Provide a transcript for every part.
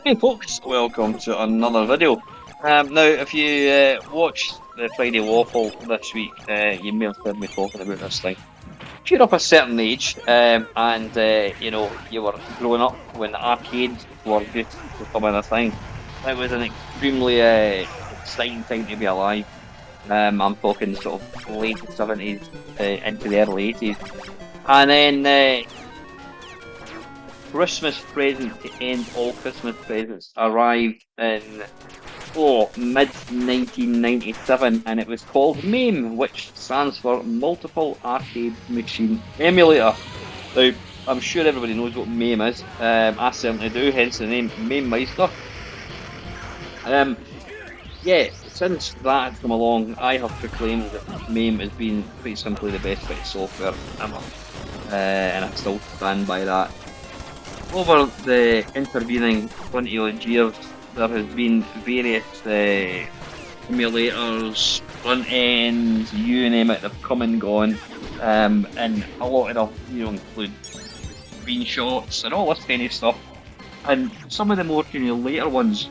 Hey folks, welcome to another video. Now, if you watched the Friday Waffle this week, you may have heard me talking about this thing. If you're of a certain age, and you were growing up when arcades were just becoming a thing, it was an extremely exciting time to be alive. I'm talking sort of late 70s into the early 80s. And then Christmas present to end all Christmas presents arrived in mid 1997, and it was called Mame, which stands for Multiple Arcade Machine Emulator. Now, I'm sure everybody knows what Mame is. I certainly do, hence the name Mame Meister. Um, yeah, since that has come along, I have proclaimed that Mame has been quite simply the best bit of software ever, and I still stand by that. Over the intervening 20 odd years, there has been various emulators, front ends, you name it, they've come and gone. And a lot of them, include screenshots and all this kind of stuff. And some of the more kind of later ones,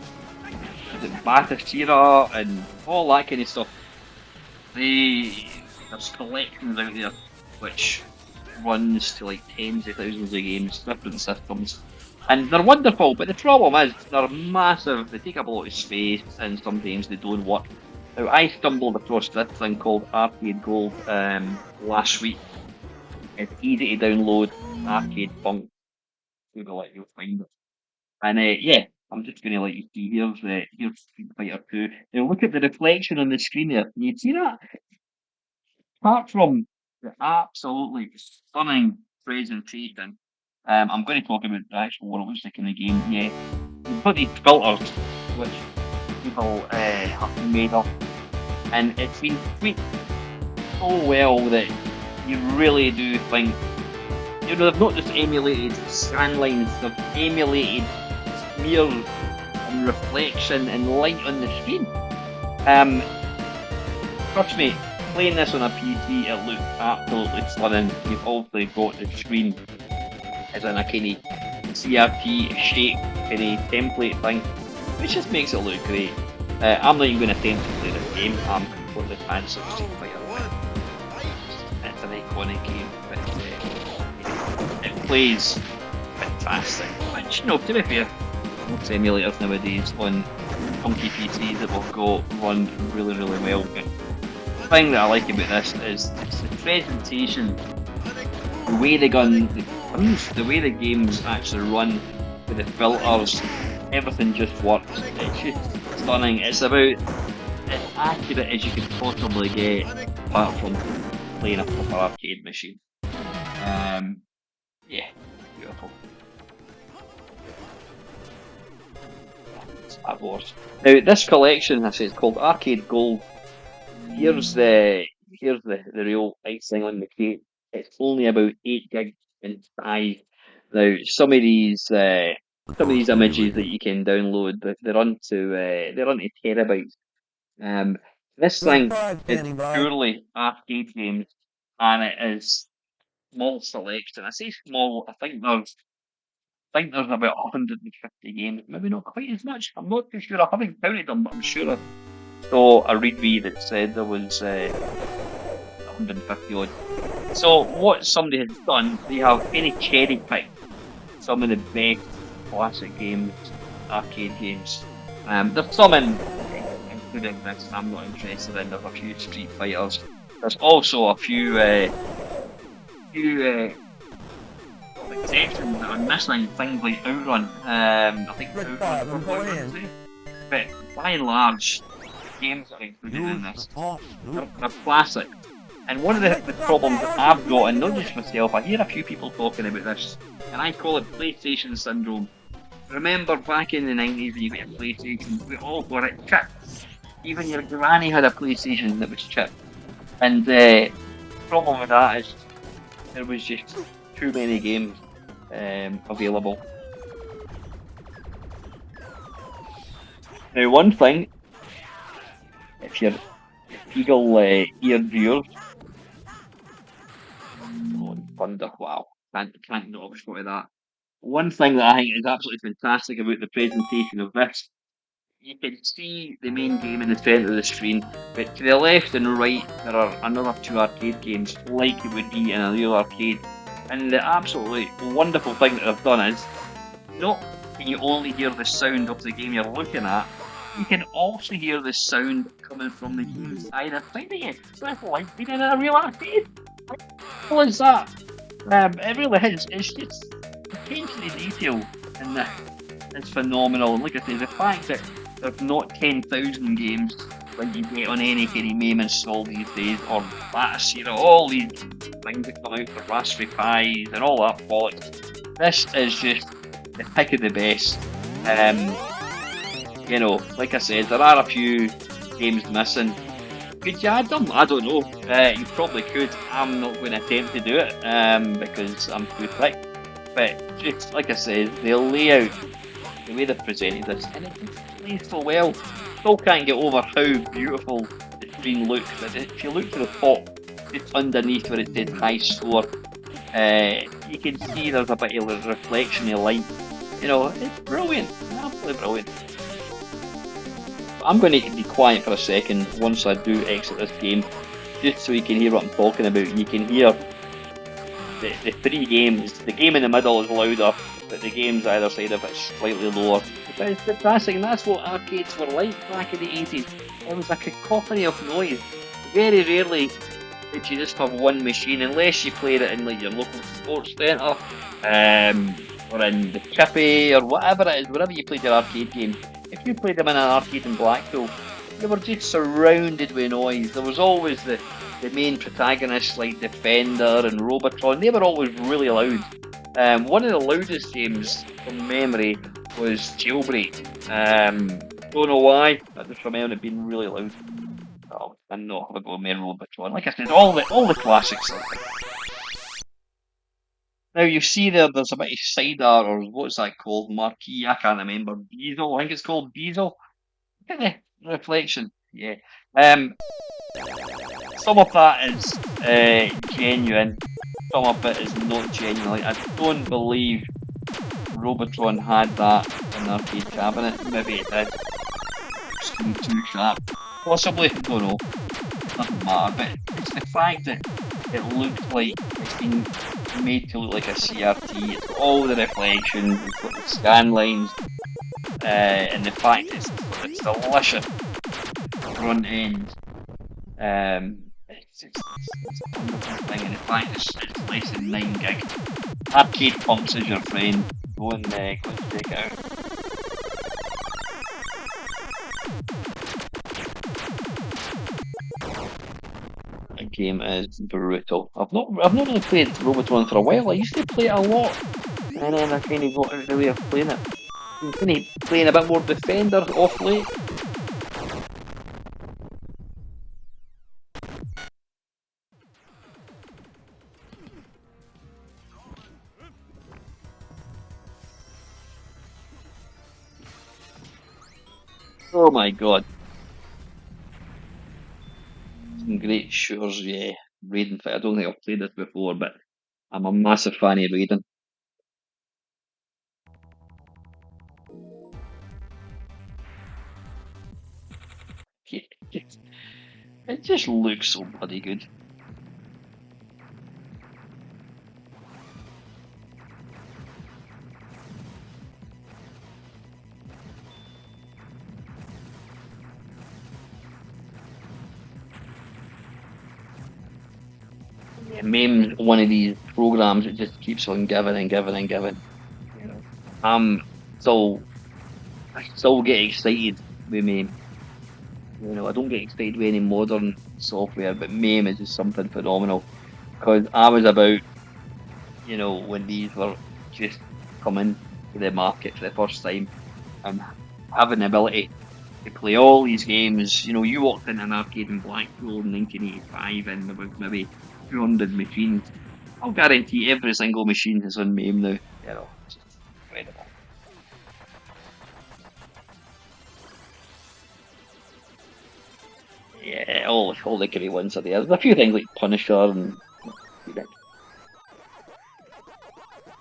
the Batistera and all that kind of stuff, there's collections out there which runs to like tens of thousands of games, different systems. And they're wonderful, but the problem is they're massive, they take up a lot of space, and sometimes they don't work. Now, I stumbled across this thing called Arcade Gold last week. It's easy to download, Arcade Funk, Google it, you'll find it. And yeah, I'm just going to let you see, here's Street Fighter 2. Now look at the reflection on the screen there, can you see that? Apart from the absolutely stunning presentation, I'm going to talk about the actual what it looks like in the game. Yeah, you've got these filters which people have made up, and it's been tweaked so well that you really do think, they've not just emulated scan lines, they've emulated smears and reflection and light on the screen. Um, Trust me, playing this on a PC, it looks absolutely stunning. You've also got the screen as in a kind of CRT shape kind of template thing, which just makes it look great. I'm not even going to attempt to play this game. I'm completely fancy Street Fighter. It's an iconic game, but it plays fantastic. Which, to be fair, most emulators nowadays on funky PCs that we've got run really, really well. But the thing that I like about this is it's the presentation, the way the way the games actually run, with the filters, everything just works. It's just stunning. It's about as accurate as you could possibly get, apart from playing a proper arcade machine. Um, yeah, beautiful. It's fabulous. Now this collection, I say, it's called Arcade Gold. Here's the real icing on the cake. It's only about 8 gigs in size. Now, some of these images that you can download, they're onto terabytes. Um, this thing is purely arcade games, and it is small selection. I say small. I think there's about 150 games, maybe not quite as much. I'm not too sure. I haven't counted them, but I'm sure I saw a read that said there was 150 odd. So what somebody has done, they have any cherry picked some of the best classic games, arcade games. There's some including this I'm not interested in. There's a few Street Fighters. There's also a few exceptions that are missing. Things like Outrun. I think Outrun too. But by and large, games that are included in this, they're classic. And one of the problems that I've got, and not just myself, I hear a few people talking about this, and I call it PlayStation syndrome. Remember back in the 90s when you got a PlayStation, we all got it chipped. Even your granny had a PlayStation that was chipped. And the problem with that is there was just too many games available. Now, one thing, if you're eagle-eared viewers, oh, thunder, wow, can't not have spotted that. One thing that I think is absolutely fantastic about the presentation of this, you can see the main game in the centre of the screen, but to the left and right there are another two arcade games, like it would be in a real arcade. And the absolutely wonderful thing that they've done is not can you only hear the sound of the game you're looking at, you can also hear the sound coming from the game either side of you. So it's like being in a real arcade. How cool is that? It really is. It's just the attention to detail in this is phenomenal. And like I say, the fact that there's not 10,000 games like you get on any kind of MAME install these days, or Batis, all these things that come out for Raspberry Pis and all that bollocks. This is just the pick of the best. Um, like I said, there are a few games missing. Could you add them? I don't know. You probably could. I'm not going to attempt to do it because I'm too thick. But just like I said, the layout, the way they've presented this, and it just plays so well. Still can't get over how beautiful the screen looks. But if you look to the top, just underneath where it says high score, you can see there's a bit of a reflection of light. It's brilliant. Absolutely brilliant. I'm going to be quiet for a second once I do exit this game, just so you can hear what I'm talking about. You can hear the three games. The game in the middle is louder, but the games either side of it is slightly lower. But it's fantastic, and that's what arcades were like back in the 80s. It was a cacophony of noise. Very rarely did you just have one machine, unless you played it in like your local sports centre, or in the chippy, or whatever it is, wherever you played your arcade game. If you played them in an arcade in Blackpool, you were just surrounded with noise. There was always the main protagonists like Defender and Robotron. They were always really loud. One of the loudest games from memory was Jailbreak. Don't know why. I just remember it being really loud. Oh, I'm not have a go with Robotron. Like I said, all the classics. Now you see there's a bit of cider, or what's that called? Marquee, I can't remember. Diesel, I think it's called Diesel. Look at the reflection. Yeah. Um, some of that is genuine. Some of it is not genuine. Like, I don't believe Robotron had that in the arcade cabinet. Maybe it did. Just be too sharp. Possibly. Don't know. Doesn't matter. But it's the fact that it looks like it's been made to look like a CRT. It's got all the reflections. It's got the scan lines. And the fact it's delicious front end. It's a wonderful thing, and the fact it's less than 9 gig. Arcade Pumps is your friend. Go and check it out. The game is brutal. I've not really played Robotron for a while. I used to play it a lot, and then I kind of got out of the way of playing it. I'm kind of playing a bit more Defender off late. Oh my god. Some great shooters, yeah. Raiden, I don't think I've played this before, but I'm a massive fan of Raiden. It just looks so bloody good. Yeah, Mame's one of these programs that just keeps on giving and giving and giving. You know. So I still get excited with Mame. I don't get excited with any modern software, but Mame is just something phenomenal. Because I was about, when these were just coming to the market for the first time, and having the ability to play all these games. You walked in an arcade in Blackpool in 1985 and there was maybe 200 machines. I'll guarantee every single machine is on MAME now. It's just incredible. Yeah, all the great ones are there. There's a few things like Punisher and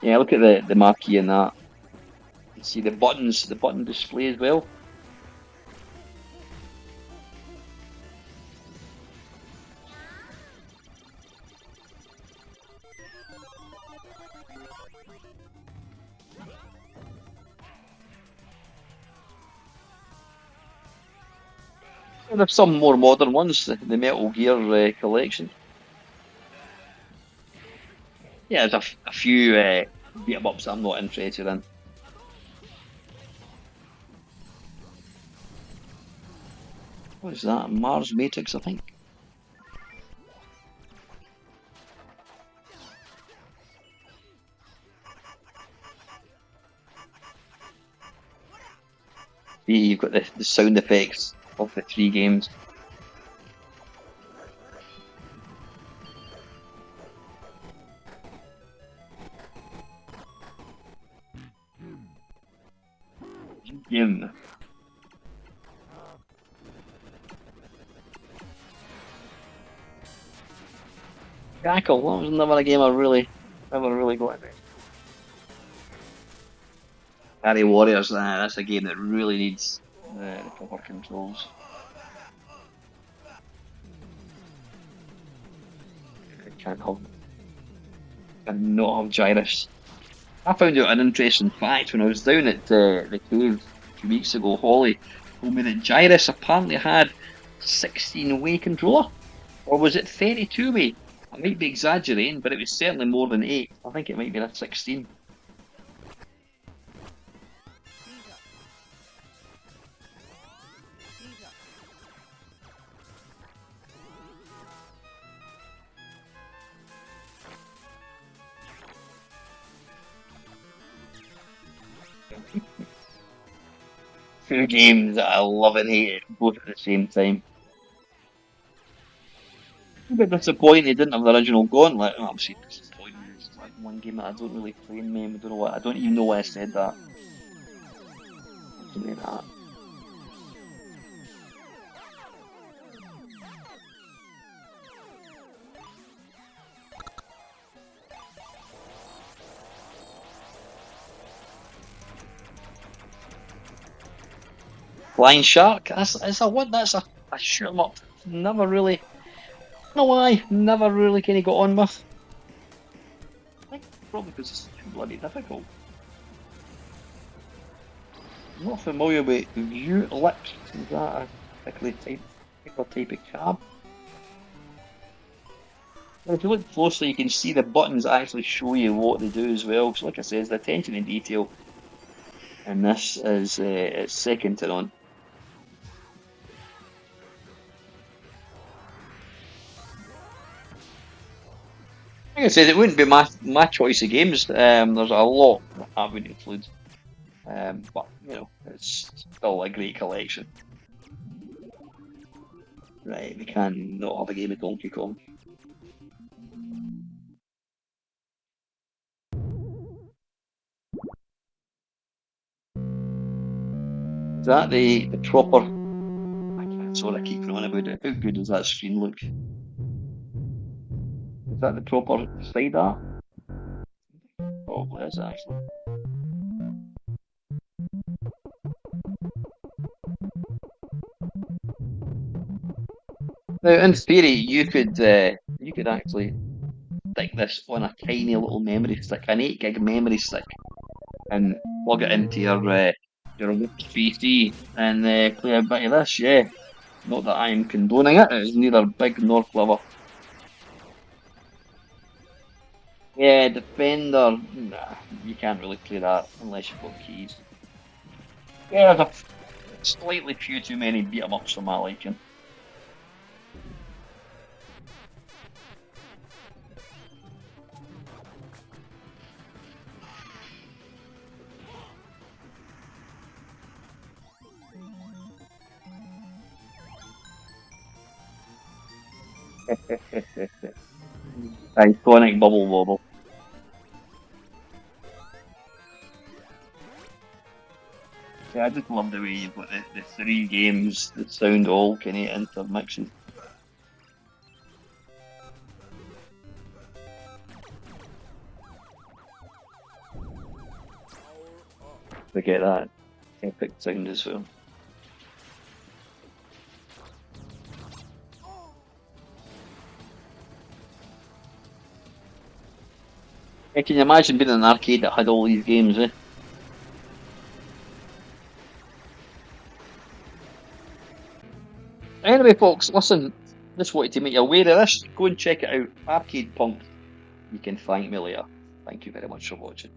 Yeah, look at the marquee in that. You see the buttons, the button display as well. And there's some more modern ones, the Metal Gear collection. Yeah, there's a few beat 'em ups I'm not interested in. What is that? Mars Matrix, I think. See, you've got the sound effects of the three games. Game. Jackal, that was never a game I really, never really got into. Harry Warriors, that's a game that really needs the proper controls. I can't have, cannot have gyrus. I found out an interesting fact when I was down at the cave a few weeks ago. Holly told me that gyrus apparently had 16-way controller. Or was it 32-way? I might be exaggerating, but it was certainly more than 8. I think it might be a 16. Two games that I love and hate both at the same time. A bit disappointed they didn't have the original Gauntlet. Oh, I'm saying disappointed. It's like one game that I don't really play in Mame. I don't know what. I don't even know why I said that. Something like that. Flying Shark. That's a what? That's a shoot 'em up. Never really. No why. Never really kind of got on with. I think probably because it's too bloody difficult. I'm not familiar with view lips. Is that a particular type of cab? If you look closely, you can see the buttons actually show you what they do as well. So, like I said, the attention to detail in this is it's second to none. Like I said, it wouldn't be my choice of games. There's a lot that I would include, but you know, it's still a great collection. Right, we can not have a game of Donkey Kong. Is that the proper? I can't. Sorry, I keep going on about it. How good does that screen look? Is that the proper side art? Probably is actually. Now, in theory, you could actually stick this on a tiny little memory stick, an 8 gig memory stick, and plug it into your work PC and play a bit of this. Yeah, not that I'm condoning it. It's neither big nor clever. Yeah, Defender. Nah, you can't really play that unless you've got keys. Yeah, there's a slightly few too many beat 'em ups for my liking. Iconic bubble wobble. Yeah, I just love the way you've got the three games that sound all kind of intermixing. get that epic sound as well. Yeah, can you imagine being in an arcade that had all these games, eh? Anyway, folks, listen, just wanted to make you aware of this. Go and check it out. Arcade Punk. You can thank me later. Thank you very much for watching.